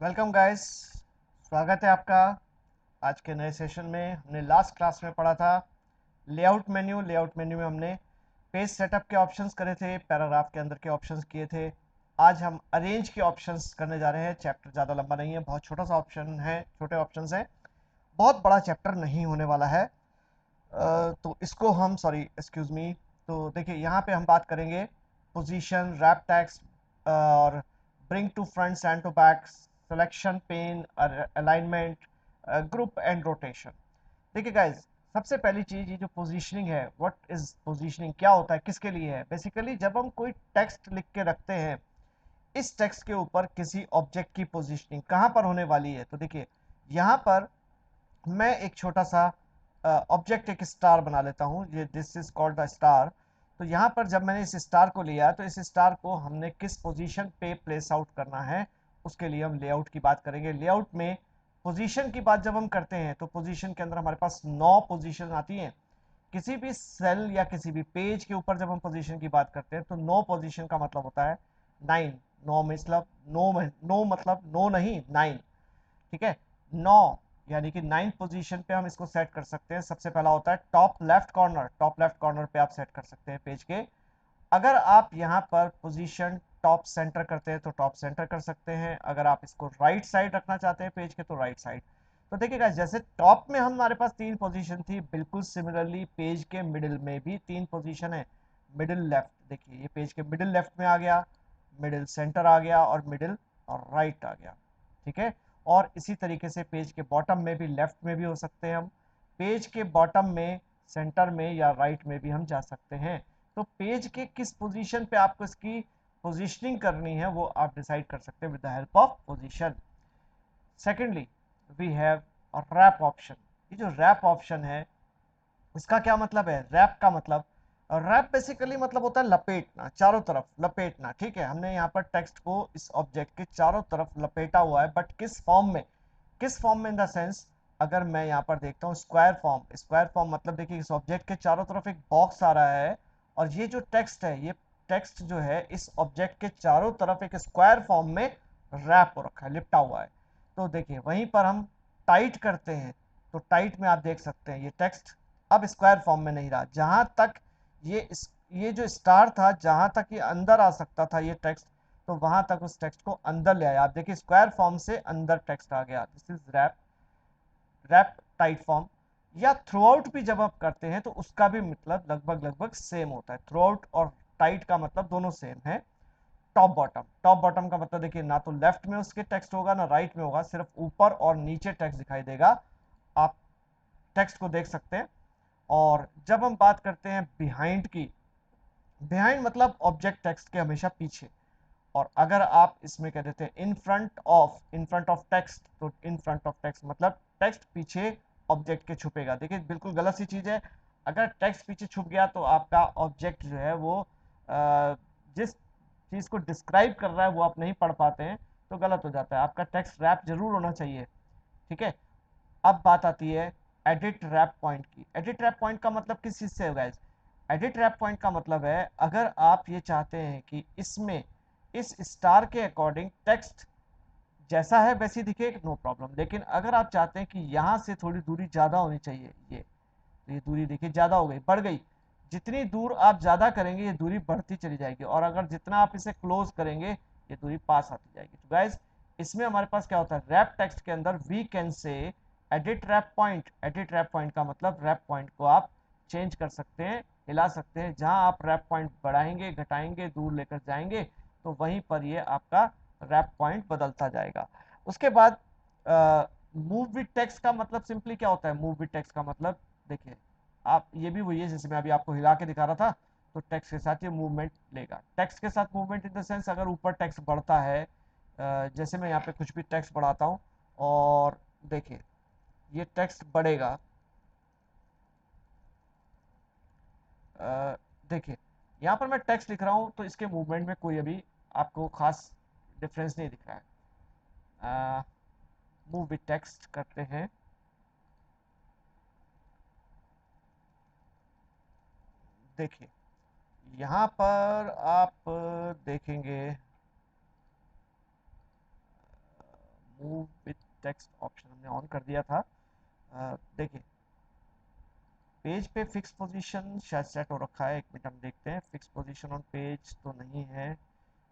Welcome guys. स्वागत है आपका आज के नए सेशन में। हमने लास्ट क्लास में पढ़ा था लेआउट मेन्यू में हमने पेज सेटअप के ऑप्शंस करे थे, पैराग्राफ के अंदर के ऑप्शंस किए थे। आज हम अरेंज के ऑप्शंस करने जा रहे हैं। चैप्टर ज़्यादा लंबा नहीं है, बहुत छोटा सा ऑप्शन है, छोटे ऑप्शंस हैं, बहुत बड़ा चैप्टर नहीं होने वाला है। तो इसको हम सॉरी एक्सक्यूज मी। तो देखिए यहाँ पे हम बात करेंगे पोजीशन, रैप टैक्स और bring to front and to back, selection pane, alignment, group and rotation. देखिए गाइज, सबसे पहली चीज ये जो पोजीशनिंग है, व्हाट इज पोजीशनिंग, क्या होता है, किसके लिए है। बेसिकली जब हम कोई टेक्स्ट लिख के रखते हैं, इस टेक्स्ट के ऊपर किसी ऑब्जेक्ट की पोजीशनिंग कहाँ पर होने वाली है। तो देखिए यहाँ पर मैं एक छोटा सा ऑब्जेक्ट एक स्टार बना लेता हूँ, ये this is called the star. तो यहाँ पर जब मैंने इस स्टार को लिया तो इस स्टार को हमने किस पोजीशन पे प्लेस आउट करना है, उसके लिए हम लेआउट की बात करेंगे। लेआउट में पोजीशन की बात जब हम करते हैं तो पोजीशन के अंदर हमारे पास 9 पोजीशन आती हैं। किसी भी सेल या किसी भी पेज के ऊपर जब हम पोजीशन की बात करते हैं तो 9 पोजीशन का मतलब होता है 9। 9 मतलब नो मतलब नो नहीं, 9। ठीक है, 9 यानी कि 9 पोजीशन पे हम इसको सेट कर सकते हैं। सबसे पहला होता है top left corner. Top left corner पे आप सेट कर सकते हैं पेज के। अगर आप यहाँ पर पोजीशन टॉप सेंटर करते हैं तो टॉप सेंटर कर सकते हैं। अगर आप इसको राइट साइड रखना चाहते हैं पेज के तो राइट साइड। तो देखिएगा, जैसे टॉप में हमारे पास 3 पोजीशन थी, बिल्कुल सिमिलरली पेज के मिडिल में भी 3 पोजीशन है। मिडिल लेफ्ट, देखिए ये पेज के मिडिल लेफ्ट में आ गया, मिडिल सेंटर आ गया और मिडिल और राइट आ गया। ठीक है, और इसी तरीके से पेज के बॉटम में भी, लेफ्ट में भी हो सकते हैं हम, पेज के बॉटम में, सेंटर में या राइट में भी हम जा सकते हैं। तो पेज के किस पोजीशन पे आपको इसकी पोजीशनिंग करनी है वो आप डिसाइड कर सकते हैं with the help of position. Secondly we have wrap option. ये जो रैप ऑप्शन है, इसका क्या मतलब है। रैप का मतलब, रैप बेसिकली मतलब होता है लपेटना, चारों तरफ लपेटना। ठीक है, हमने यहाँ पर टेक्स्ट को इस ऑब्जेक्ट के चारों तरफ लपेटा हुआ है, बट किस फॉर्म में, किस फॉर्म में इन द सेंस, अगर मैं यहाँ पर देखता हूँ स्क्वायर फॉर्म। स्क्वायर फॉर्म मतलब देखिए इस ऑब्जेक्ट के चारों तरफ एक बॉक्स आ रहा है और ये जो टेक्स्ट है, ये टेक्स्ट जो है इस ऑब्जेक्ट के चारों तरफ एक स्क्वायर फॉर्म में रैप हो रखा है, लिपटा हुआ है। तो देखिए वहीं पर हम टाइट करते हैं तो टाइट में आप देख सकते हैं ये टेक्स्ट अब स्क्वायर फॉर्म में नहीं रहा। जहां तक ये जो स्टार था, जहां तक ये अंदर आ सकता था ये टेक्स्ट, तो वहां तक उस टेक्स्ट को अंदर ले आया। आप देखिए स्क्वायर फॉर्म से अंदर टेक्स्ट आ गया। This is wrap, wrap tight form. या थ्रू आउट भी जब आप करते हैं तो उसका भी मतलब लगभग लगभग सेम होता है। थ्रू आउट और टाइट का मतलब दोनों सेम है। टॉप बॉटम, टॉप बॉटम का मतलब देखिए ना तो लेफ्ट में उसके टेक्स्ट होगा ना राइट में होगा, सिर्फ ऊपर और नीचे टेक्स्ट दिखाई देगा। आप टेक्स्ट को देख सकते हैं। और जब हम बात करते हैं बिहाइंड की, बिहाइंड मतलब ऑब्जेक्ट टेक्स्ट के हमेशा पीछे। और अगर आप इसमें कह देते हैं इन फ्रंट ऑफ टेक्स्ट, तो इन फ्रंट ऑफ टेक्स्ट मतलब टेक्स्ट पीछे ऑब्जेक्ट के छुपेगा। देखिए बिल्कुल गलत सी चीज है। अगर टेक्स्ट पीछे छुप गया तो आपका ऑब्जेक्ट जो है वो जिस चीज को डिस्क्राइब कर रहा है वो आप नहीं पढ़ पाते हैं, तो गलत हो जाता है। आपका टेक्स्ट रैप जरूर होना चाहिए। ठीक है, अब बात आती है एडिट रैप पॉइंट की। एडिट रैप पॉइंट का मतलब किस चीज से होगा। एडिट रैप पॉइंट का मतलब है अगर आप ये चाहते हैं कि इसमें इस स्टार के अकॉर्डिंग टेक्स्ट जैसा है वैसी दिखे, नो प्रॉब्लम। लेकिन अगर आप चाहते हैं कि यहाँ से थोड़ी दूरी ज़्यादा होनी चाहिए, ये दूरी देखिए ज़्यादा हो गई, बढ़ गई। जितनी दूर आप ज़्यादा करेंगे ये दूरी बढ़ती चली जाएगी, और अगर जितना आप इसे क्लोज करेंगे ये दूरी पास आती जाएगी। तो गाइज इसमें हमारे पास क्या होता है, रैप टेक्स्ट के अंदर we can say edit wrap point. Edit wrap point का मतलब रैप पॉइंट को आप चेंज कर सकते हैं, हिला सकते हैं। जहां आप रैप पॉइंट बढ़ाएंगे, घटाएंगे, दूर लेकर जाएंगे, तो वहीं पर ये आपका रैप पॉइंट बदलता जाएगा। उसके बाद मूव विद टेक्स्ट का मतलब सिंपली क्या होता है। मूव विद टेक्स्ट का मतलब देखिए, आप ये भी वही है जैसे मैं अभी आपको हिला के दिखा रहा था, तो टेक्स्ट के साथ ये मूवमेंट लेगा। टेक्स्ट के साथ मूवमेंट इन द सेंस, अगर ऊपर टेक्स्ट बढ़ता है, जैसे मैं यहाँ पे कुछ भी टेक्स्ट बढ़ाता हूँ और देखिए ये टेक्स्ट बढ़ेगा। देखिए यहाँ पर मैं टेक्स्ट लिख रहा हूँ तो इसके मूवमेंट में कोई अभी आपको खास डिफरेंस नहीं दिख रहा है। मूव विद टेक्स्ट करते हैं। देखिए यहाँ पर आप देखेंगे मूव विथ टेक्स्ट ऑप्शन हमने ऑन कर दिया था। देखिए पेज पे फिक्स पोजीशन शायद सेट हो रखा है, एक मिनट हम देखते हैं। फिक्स पोजीशन ऑन पेज तो नहीं है,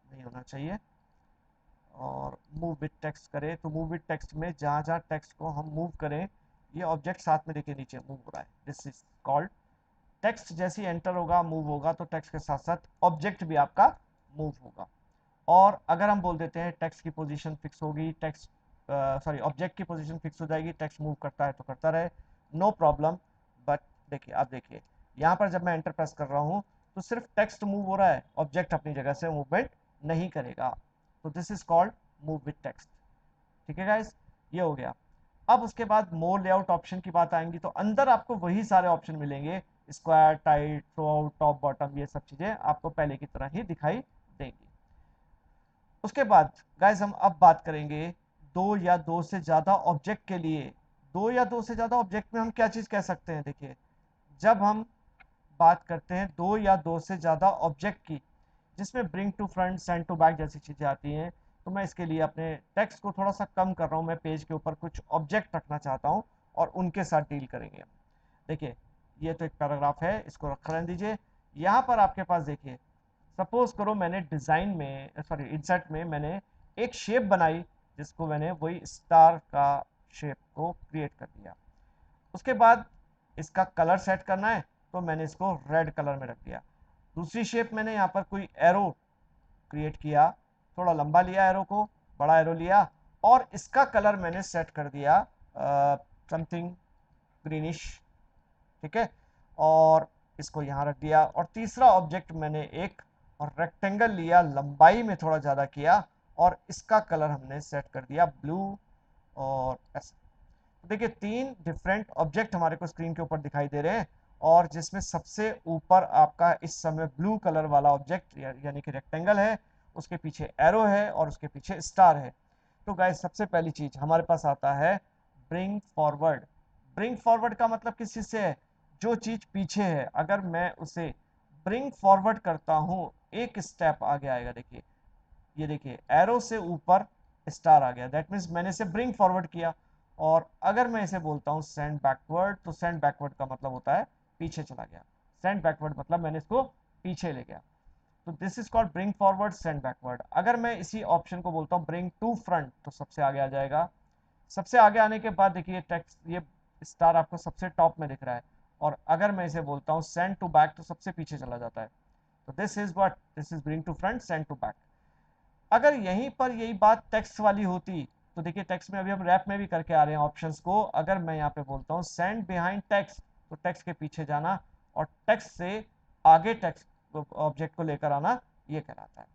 नहीं होना चाहिए। और मूव विथ टेक्स्ट करें तो मूव विथ टेक्स्ट में जहाँ जहाँ टेक्स्ट को हम मूव करें, ये ऑब्जेक्ट साथ में देखिए नीचे मूव हो रहा है। This is called text. जैसे ही एंटर होगा मूव होगा तो टेक्स्ट के साथ साथ ऑब्जेक्ट भी आपका मूव होगा। और अगर हम बोल देते हैं टेक्स्ट की पोजीशन फिक्स होगी, टेक्स्ट सॉरी ऑब्जेक्ट की पोजीशन फिक्स हो जाएगी, टेक्स्ट मूव करता है तो करता रहे, नो प्रॉब्लम। बट देखिए आप देखिए यहाँ पर जब मैं एंटर प्रेस कर रहा हूँ तो सिर्फ टेक्स्ट मूव हो रहा है, ऑब्जेक्ट अपनी जगह से मूवमेंट नहीं करेगा। तो this is called move with text. ठीक है गाइस, ये हो गया। अब उसके बाद मोर लेआउट ऑप्शन की बात आएंगी तो अंदर आपको वही सारे ऑप्शन मिलेंगे, square, tight, throw out, top, bottom, ये सब चीजें आपको पहले की तरह ही दिखाई देंगी। उसके बाद गाइस हम अब बात करेंगे दो या दो से ज्यादा ऑब्जेक्ट के लिए। दो या दो से ज्यादा ऑब्जेक्ट में हम क्या चीज कह सकते हैं? देखिए जब हम बात करते हैं दो या दो से ज्यादा ऑब्जेक्ट की, जिसमें bring to front, send to back जैसी चीजें आती हैं, तो मैं इसके लिए अपने टेक्स्ट को थोड़ा सा कम कर रहा हूं। मैं पेज के ऊपर कुछ ऑब्जेक्ट रखना चाहता हूं और उनके साथ डील करेंगे। देखिए ये तो एक पैराग्राफ है, इसको रख रहने दीजिए। यहाँ पर आपके पास देखिए सपोज करो मैंने डिजाइन में सॉरी इंसर्ट में मैंने एक शेप बनाई, जिसको मैंने वही स्टार का शेप को क्रिएट कर दिया। उसके बाद इसका कलर सेट करना है तो मैंने इसको रेड कलर में रख दिया। दूसरी शेप मैंने यहाँ पर कोई एरो क्रिएट किया, थोड़ा लंबा लिया एरो को, बड़ा एरो लिया, और इसका कलर मैंने सेट कर दिया समथिंग ग्रीनिश। ठीक है, और इसको यहाँ रख दिया। और तीसरा ऑब्जेक्ट मैंने एक और रेक्टेंगल लिया, लंबाई में थोड़ा ज़्यादा किया, और इसका कलर हमने सेट कर दिया ब्लू। और ऐसे तो देखिए तीन डिफरेंट ऑब्जेक्ट हमारे को स्क्रीन के ऊपर दिखाई दे रहे हैं, और जिसमें सबसे ऊपर आपका इस समय ब्लू कलर वाला ऑब्जेक्ट यानी कि रेक्टेंगल है, उसके पीछे एरो है और उसके पीछे स्टार है। तो गाइस सबसे पहली चीज हमारे पास आता है ब्रिंग फॉरवर्ड। ब्रिंग फॉरवर्ड का मतलब किस चीज से है? जो चीज पीछे है अगर मैं उसे ब्रिंग फॉरवर्ड करता हूं, एक स्टेप आगे आएगा। देखिए ये देखिए एरो से ऊपर स्टार आ गया, दैट मीन्स मैंने इसे ब्रिंग फॉरवर्ड किया। और अगर मैं इसे बोलता हूँ सेंड बैकवर्ड, तो सेंड बैकवर्ड का मतलब होता है पीछे चला गया। सेंड बैकवर्ड मतलब मैंने इसको पीछे ले गया। तो this is called bring forward, send backward. अगर मैं इसी ऑप्शन को बोलता हूँ ब्रिंग टू फ्रंट, तो सबसे आगे आ जाएगा। सबसे आगे आने के बाद देखिए टेक्स्ट, ये स्टार आपको सबसे टॉप में दिख रहा है। और अगर मैं इसे बोलता हूँ सेंड टू बैक, तो सबसे पीछे चला जाता है। तो this is what, this is bring to front, send to back. अगर यहीं पर यही बात टेक्स्ट वाली होती, तो देखिए टेक्स्ट में अभी हम रैप में भी करके आ रहे हैं ऑप्शंस को। अगर मैं यहाँ पे बोलता हूँ सेंड बिहाइंड टेक्स्ट, तो टेक्स्ट के पीछे जाना और टेक्स्ट से आगे टेक्स्ट ऑब्जेक्ट को लेकर आना, ये कहलाता है।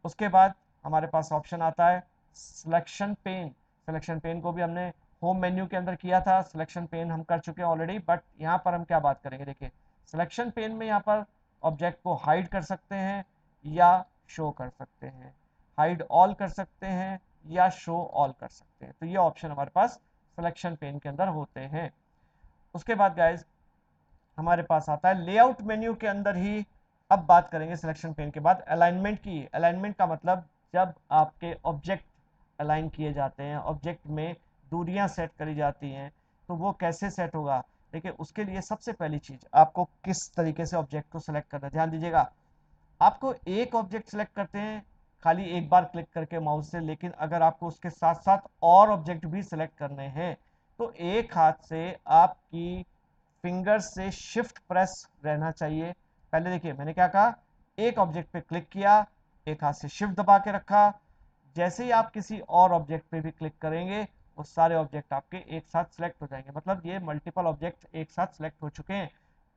उसके बाद हमारे पास ऑप्शन आता है सिलेक्शन पेन। सिलेक्शन पेन को भी हमने होम मेन्यू के अंदर किया था, सिलेक्शन पेन हम कर चुके हैं ऑलरेडी। बट यहाँ पर हम क्या बात करेंगे? देखिए सिलेक्शन पेन में यहाँ पर ऑब्जेक्ट को हाइड कर सकते हैं या शो कर सकते हैं, हाइड ऑल कर सकते हैं या शो ऑल कर सकते हैं। तो ये ऑप्शन हमारे पास सिलेक्शन पेन के अंदर होते हैं। उसके बाद गाइज हमारे पास आता है लेआउट मेन्यू के अंदर ही। अब बात करेंगे सिलेक्शन पेन के बाद अलाइनमेंट की। अलाइनमेंट का मतलब जब आपके ऑब्जेक्ट अलाइन किए जाते हैं, ऑब्जेक्ट में दूरियां सेट करी जाती हैं, तो वो कैसे सेट होगा? देखिए उसके लिए सबसे पहली चीज आपको किस तरीके से ऑब्जेक्ट को सिलेक्ट करना है, ध्यान दीजिएगा। आपको एक ऑब्जेक्ट सिलेक्ट करते हैं खाली एक बार क्लिक करके माउस से, लेकिन अगर आपको उसके साथ साथ और ऑब्जेक्ट भी सिलेक्ट करने हैं, तो एक हाथ से आपकी फिंगर से शिफ्ट प्रेस रहना चाहिए। पहले देखिए मैंने क्या कहा, एक ऑब्जेक्ट पे क्लिक किया, एक हाथ से शिफ्ट दबा के रखा। जैसे ही आप किसी और ऑब्जेक्ट पे भी क्लिक करेंगे, वो सारे ऑब्जेक्ट आपके एक साथ सिलेक्ट हो जाएंगे, मतलब ये मल्टीपल ऑब्जेक्ट एक साथ सिलेक्ट हो चुके हैं।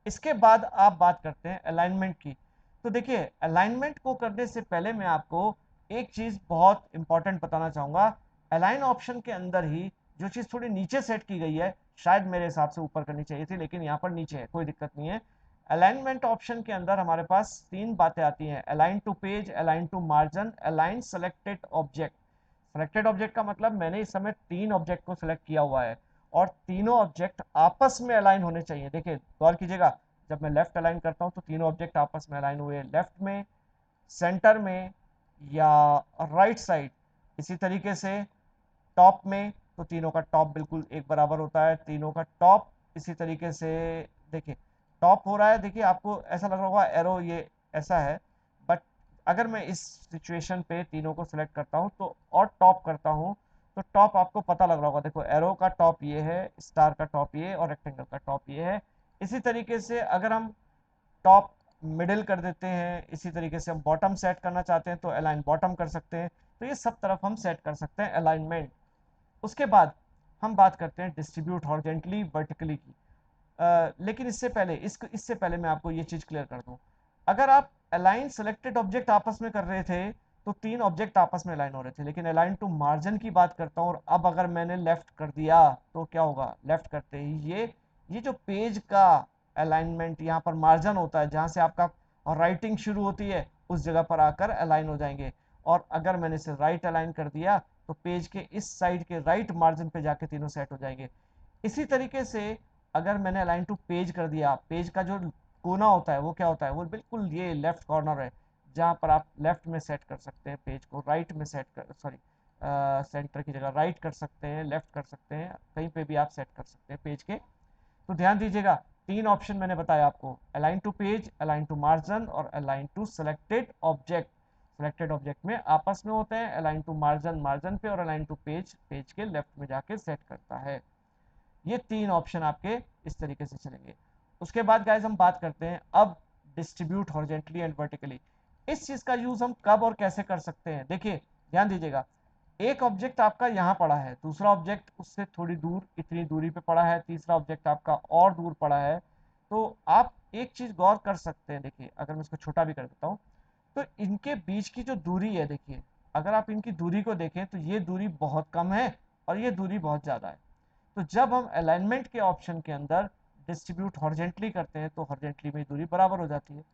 इसके बाद आप बात करते हैं अलाइनमेंट की। तो देखिए अलाइनमेंट को करने से पहले मैं आपको एक चीज बहुत इंपॉर्टेंट बताना चाहूंगा। अलाइन ऑप्शन के अंदर ही जो चीज थोड़ी नीचे सेट की गई है, शायद मेरे हिसाब से ऊपर करनी चाहिए थी, लेकिन यहाँ पर नीचे है, कोई दिक्कत नहीं है। अलाइनमेंट ऑप्शन के अंदर हमारे पास तीन बातें आती हैं, align to page, align to margin, align selected object. Selected object का मतलब मैंने इस समय तीन ऑब्जेक्ट को सिलेक्ट किया हुआ है और तीनों ऑब्जेक्ट आपस में अलाइन होने चाहिए। देखिए गौर कीजिएगा, जब मैं लेफ्ट अलाइन करता हूं तो तीनों ऑब्जेक्ट आपस में अलाइन हुए, लेफ्ट में, सेंटर में या राइट साइड। इसी तरीके से टॉप में तो तीनों का टॉप बिल्कुल एक बराबर होता है, तीनों का टॉप इसी तरीके से देखिए टॉप हो रहा है। देखिए आपको ऐसा लग रहा होगा एरो ये ऐसा है, बट अगर मैं इस सिचुएशन पे तीनों को सिलेक्ट करता हूँ तो और टॉप करता हूँ तो टॉप आपको पता लग रहा होगा, देखो एरो का टॉप ये है, स्टार का टॉप ये और रेक्टेंगल का टॉप ये है। इसी तरीके से अगर हम टॉप मिडिल कर देते हैं, इसी तरीके से हम बॉटम सेट करना चाहते हैं तो अलाइन बॉटम कर सकते हैं। तो ये सब तरफ हम सेट कर सकते हैं अलाइनमेंट। उसके बाद हम बात करते हैं डिस्ट्रीब्यूट हॉरिजॉन्टली वर्टिकली की। लेकिन इससे पहले मैं आपको ये चीज क्लियर कर दूं। अगर आप अलाइन सेलेक्टेड ऑब्जेक्ट आपस में कर रहे थे तो तीन ऑब्जेक्ट आपस में अलाइन हो रहे थे, लेकिन अलाइन टू मार्जिन की बात करता हूं और अब अगर मैंने लेफ्ट कर दिया तो क्या होगा, लेफ्ट करते ही ये जो पेज का अलाइनमेंट यहाँ पर मार्जिन होता है जहां से आपका राइटिंग शुरू होती है उस जगह पर आकर अलाइन हो जाएंगे। और अगर मैंने इसे राइट अलाइन कर दिया तो पेज के इस साइड के राइट मार्जिन पे जाके तीनों सेट हो जाएंगे। इसी तरीके से अगर मैंने अलाइन टू पेज कर दिया, पेज का जो कोना होता है वो क्या होता है, वो बिल्कुल ये लेफ्ट कॉर्नर है जहां पर आप लेफ्ट में सेट कर सकते हैं पेज को, राइट में सेट कर सॉरी सेंटर की जगह राइट कर सकते हैं, लेफ्ट कर सकते हैं, कहीं पे भी आप सेट कर सकते हैं पेज के। तो ध्यान दीजिएगा तीन ऑप्शन मैंने बताया आपको, align to page, align to margin और align to selected object. Selected object में आपस में होते हैं, अलाइन टू मार्जिन मार्जिन पे और अलाइन टू पेज पेज के लेफ्ट में जाके सेट करता है। ये तीन ऑप्शन आपके इस तरीके से चलेंगे। उसके बाद गाइज हम बात करते हैं अब डिस्ट्रीब्यूट हॉरिजॉन्टली एंड वर्टिकली। इस चीज का यूज हम कब और कैसे कर सकते हैं, देखिए ध्यान दीजिएगा। एक ऑब्जेक्ट आपका यहाँ पड़ा है, दूसरा ऑब्जेक्ट उससे थोड़ी दूर इतनी दूरी पे पड़ा है, तीसरा ऑब्जेक्ट आपका और दूर पड़ा है। तो आप एक चीज गौर कर सकते हैं, देखिए अगर मैं इसको छोटा भी कर देता हूँ तो इनके बीच की जो दूरी है, देखिए अगर आप इनकी दूरी को देखें तो ये दूरी बहुत कम है और ये दूरी बहुत ज्यादा है। तो जब हम अलाइनमेंट के ऑप्शन के अंदर डिस्ट्रीब्यूट हॉरिजॉन्टली करते हैं तो हॉरिजॉन्टली में दूरी बराबर हो जाती है।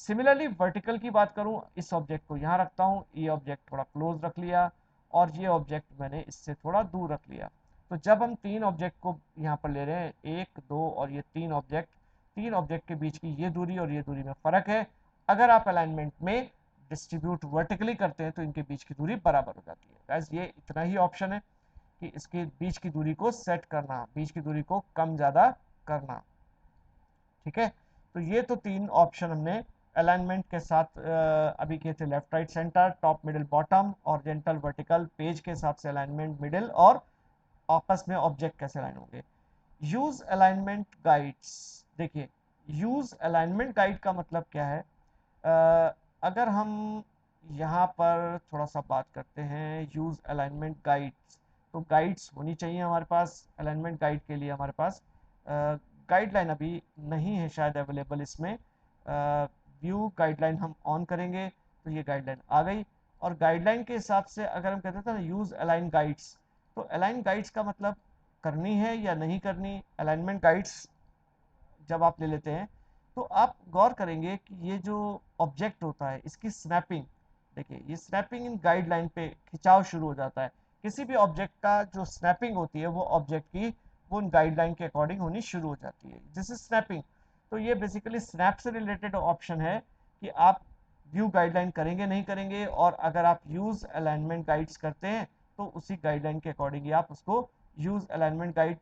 सिमिलरली वर्टिकल की बात करूं, इस ऑब्जेक्ट को यहाँ रखता हूँ, ये ऑब्जेक्ट थोड़ा क्लोज रख लिया और ये ऑब्जेक्ट मैंने इससे थोड़ा दूर रख लिया। तो जब हम तीन ऑब्जेक्ट को यहाँ पर ले रहे हैं, एक दो और ये तीन ऑब्जेक्ट के बीच की ये दूरी और ये दूरी में फर्क है। अगर आप अलाइनमेंट में डिस्ट्रीब्यूट वर्टिकली करते हैं तो इनके बीच की दूरी बराबर हो जाती है। गाइस ये इतना ही ऑप्शन है कि इसके बीच की दूरी को सेट करना, बीच की दूरी को कम ज्यादा करना। ठीक है, तो ये तो तीन ऑप्शन हमने अलाइनमेंट के साथ अभी किए थे, left right centre, top middle bottom, horizontal vertical, page के हिसाब से अलाइनमेंट मिडिल और आपस में ऑब्जेक्ट कैसे अलाइन होंगे। यूज अलाइनमेंट गाइड्स, देखिए यूज अलाइनमेंट गाइड का मतलब क्या है। अगर हम यहाँ पर थोड़ा सा बात करते हैं यूज अलाइनमेंट गाइड्स, तो गाइड्स होनी चाहिए हमारे पास। अलाइनमेंट गाइड के लिए हमारे पास गाइडलाइन अभी नहीं है शायद अवेलेबल इसमें। व्यू गाइडलाइन हम ऑन करेंगे तो ये गाइडलाइन आ गई। और गाइडलाइन के हिसाब से अगर हम कहते थे ना यूज अलाइन गाइड्स, तो अलाइन गाइड्स का मतलब करनी है या नहीं करनी। अलाइनमेंट गाइड्स जब आप ले लेते हैं तो आप गौर करेंगे कि ये जो ऑब्जेक्ट होता है इसकी स्नैपिंग, देखिए ये स्नैपिंग इन गाइडलाइन पे खिंचाव शुरू हो जाता है। किसी भी ऑब्जेक्ट का जो स्नैपिंग होती है वो ऑब्जेक्ट की वो उन गाइडलाइन के अकॉर्डिंग होनी शुरू हो जाती है, दिस इज स्नैपिंग। तो ये बेसिकली स्नैप से रिलेटेड ऑप्शन है कि आप व्यू गाइडलाइन करेंगे नहीं करेंगे, और अगर आप यूज अलाइनमेंट गाइड्स करते हैं तो उसी गाइडलाइन के अकॉर्डिंग ही आप उसको यूज अलाइनमेंट गाइड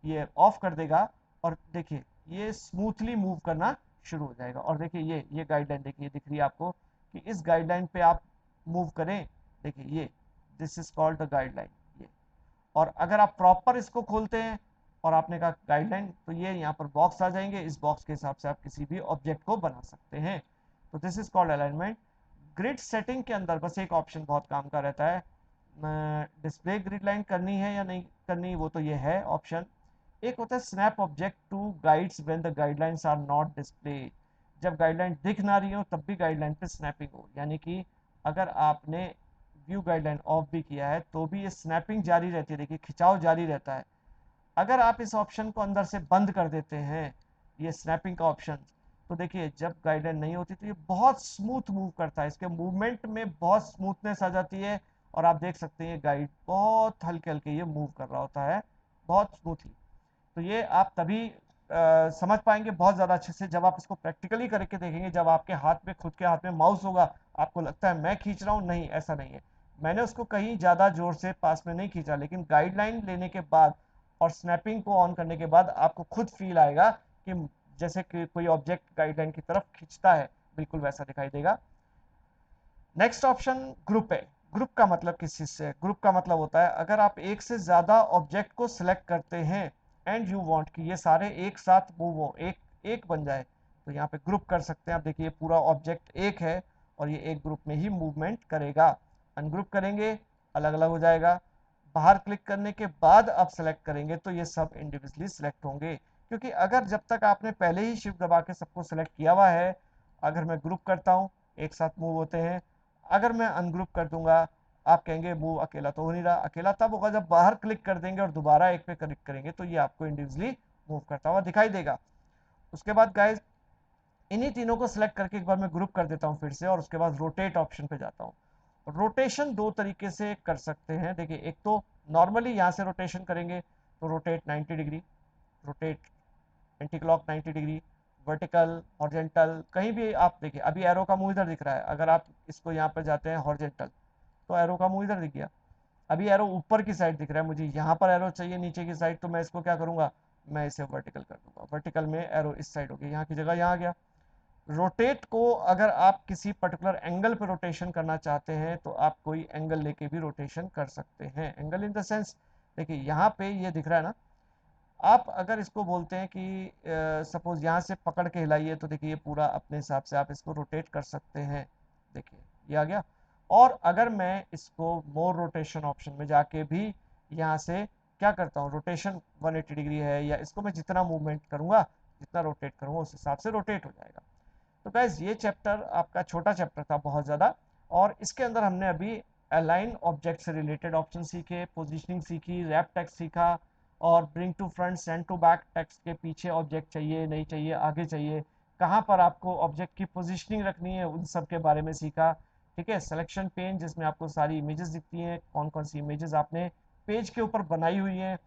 ये ऑफ कर देगा। और देखिए ये स्मूथली मूव करना शुरू हो जाएगा। और देखिए ये गाइडलाइन देखिए दिख रही है आपको कि इस गाइडलाइन पे आप मूव करें, देखिए ये this is called the guideline ये। और अगर आप प्रॉपर इसको खोलते हैं और आपने कहा गाइडलाइन, तो ये यहाँ पर बॉक्स आ जाएंगे, इस बॉक्स के हिसाब से आप किसी भी ऑब्जेक्ट को बना सकते हैं। तो this is called alignment. Grid setting के अंदर बस एक ऑप्शन बहुत काम का रहता है, डिस्प्ले ग्रिड लाइन करनी है या नहीं करनी, वो तो ये है ऑप्शन। एक होता है snap object to guides when the guidelines are not display, जब गाइडलाइन दिख ना रही हो तब भी गाइडलाइन पे स्नैपिंग हो, यानी कि अगर आपने व्यू गाइडलाइन ऑफ भी किया है तो भी ये स्नैपिंग जारी रहती है, देखिए खिंचाव जारी रहता है। अगर आप इस ऑप्शन को अंदर से बंद कर देते हैं, ये स्नैपिंग का ऑप्शन, तो देखिए जब गाइडलाइन नहीं होती तो ये बहुत स्मूथ मूव करता है, इसके मूवमेंट में बहुत स्मूथनेस आ जाती है। और आप देख सकते हैं ये गाइड बहुत हल्के हल्के ये मूव कर रहा होता है, बहुत स्मूथली। तो ये आप तभी समझ पाएंगे बहुत ज़्यादा अच्छे से जब आप इसको प्रैक्टिकली करके देखेंगे, जब आपके हाथ में खुद के हाथ में माउस होगा, आपको लगता है मैं खींच रहा हूँ, नहीं ऐसा नहीं है। मैंने उसको कहीं ज़्यादा जोर से पास में नहीं खींचा, लेकिन गाइडलाइन लेने के बाद और स्नैपिंग को ऑन करने के बाद आपको खुद फील आएगा कि जैसे कि कोई ऑब्जेक्ट गाइडलाइन की तरफ खींचता है, बिल्कुल वैसा दिखाई देगा। नेक्स्ट ऑप्शन ग्रुप है। ग्रुप का मतलब किस चीज से? ग्रुप का मतलब होता है अगर आप एक से ज्यादा ऑब्जेक्ट को सिलेक्ट करते हैं एंड यू वांट कि ये सारे एक साथ मूव हो, एक एक बन जाए, तो यहाँ पे ग्रुप कर सकते हैं आप। देखिए पूरा ऑब्जेक्ट एक है और ये एक ग्रुप में ही मूवमेंट करेगा। अनग्रुप करेंगे अलग अलग हो जाएगा। बाहर क्लिक करने के बाद आप सेलेक्ट करेंगे तो ये सब इंडिविजुअली सिलेक्ट होंगे, क्योंकि अगर जब तक आपने पहले ही शिफ्ट दबा के सबको सिलेक्ट किया हुआ है, अगर मैं ग्रुप करता हूँ एक साथ मूव होते हैं। अगर मैं अनग्रुप कर दूंगा, आप कहेंगे मूव अकेला तो हो नहीं रहा। अकेला तब होगा जब बाहर क्लिक कर देंगे और दोबारा एक पे क्लिक करेंगे तो ये आपको इंडिविजुअली मूव करता हुआ दिखाई देगा। उसके बाद गाइज इन्हीं तीनों को सिलेक्ट करके एक बार मैं ग्रुप कर देता हूँ फिर से, और उसके बाद रोटेट ऑप्शन पे जाता हूँ। रोटेशन दो तरीके से कर सकते हैं। देखिए एक तो नॉर्मली यहाँ से रोटेशन करेंगे तो rotate 90 degree, rotate anti clock 90 degree, vertical, horizontal, कहीं भी आप देखिए। अभी एरो का मुंह इधर दिख रहा है, अगर आप इसको यहाँ पर जाते हैं हॉरिजेंटल तो एरो का मुंह इधर दिख गया। अभी एरो ऊपर की साइड दिख रहा है, मुझे यहाँ पर एरो चाहिए नीचे की साइड, तो मैं इसको क्या करूंगा, मैं इसे वर्टिकल कर दूंगा। वर्टिकल में एरो इस साइड होगी, यहाँ की जगह यहाँ आ गया। रोटेट को अगर आप किसी पर्टिकुलर एंगल पे रोटेशन करना चाहते हैं तो आप कोई एंगल लेके भी रोटेशन कर सकते हैं। एंगल इन द सेंस, देखिए यहाँ पे ये दिख रहा है ना, आप अगर इसको बोलते हैं कि सपोज यहाँ से पकड़ के हिलाइए तो देखिए ये पूरा अपने हिसाब से आप इसको रोटेट कर सकते हैं। देखिए ये आ गया। और अगर मैं इसको मोर रोटेशन ऑप्शन में जाके भी यहाँ से क्या करता हूँ, रोटेशन 180 डिग्री है, या इसको मैं जितना मूवमेंट करूंगा, जितना रोटेट करूंगा उस हिसाब से रोटेट हो जाएगा। तो गाइज ये चैप्टर आपका छोटा चैप्टर था बहुत ज़्यादा, और इसके अंदर हमने अभी अलाइन ऑब्जेक्ट से रिलेटेड ऑप्शन सीखे, पोजीशनिंग सीखी, रैप टेक्स्ट सीखा, और bring to front send to back text के पीछे ऑब्जेक्ट चाहिए नहीं चाहिए, आगे चाहिए, कहाँ पर आपको ऑब्जेक्ट की पोजीशनिंग रखनी है, उन सब के बारे में सीखा। ठीक है, सिलेक्शन पेन जिसमें आपको सारी इमेजेस दिखती हैं, कौन कौन सी इमेजेस आपने पेज के ऊपर बनाई हुई हैं,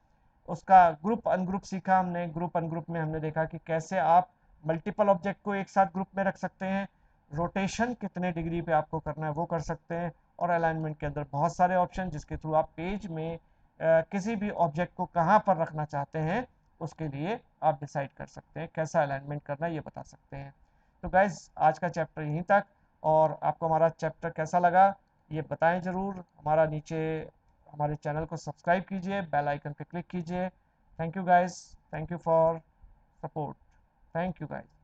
उसका ग्रुप अनग्रुप सीखा हमने। ग्रुप अनग्रुप में हमने देखा कि कैसे आप मल्टीपल ऑब्जेक्ट को एक साथ ग्रुप में रख सकते हैं, रोटेशन कितने डिग्री पे आपको करना है वो कर सकते हैं, और अलाइनमेंट के अंदर बहुत सारे ऑप्शन जिसके थ्रू आप पेज में किसी भी ऑब्जेक्ट को कहाँ पर रखना चाहते हैं उसके लिए आप डिसाइड कर सकते हैं, कैसा अलाइनमेंट करना है ये बता सकते हैं। तो गाइज आज का चैप्टर यहीं तक, और आपको हमारा चैप्टर कैसा लगा ये बताएं ज़रूर। हमारा नीचे हमारे चैनल को सब्सक्राइब कीजिए, बेल आइकन पे क्लिक कीजिए। Thank you guys, thank you for support, thank you guys.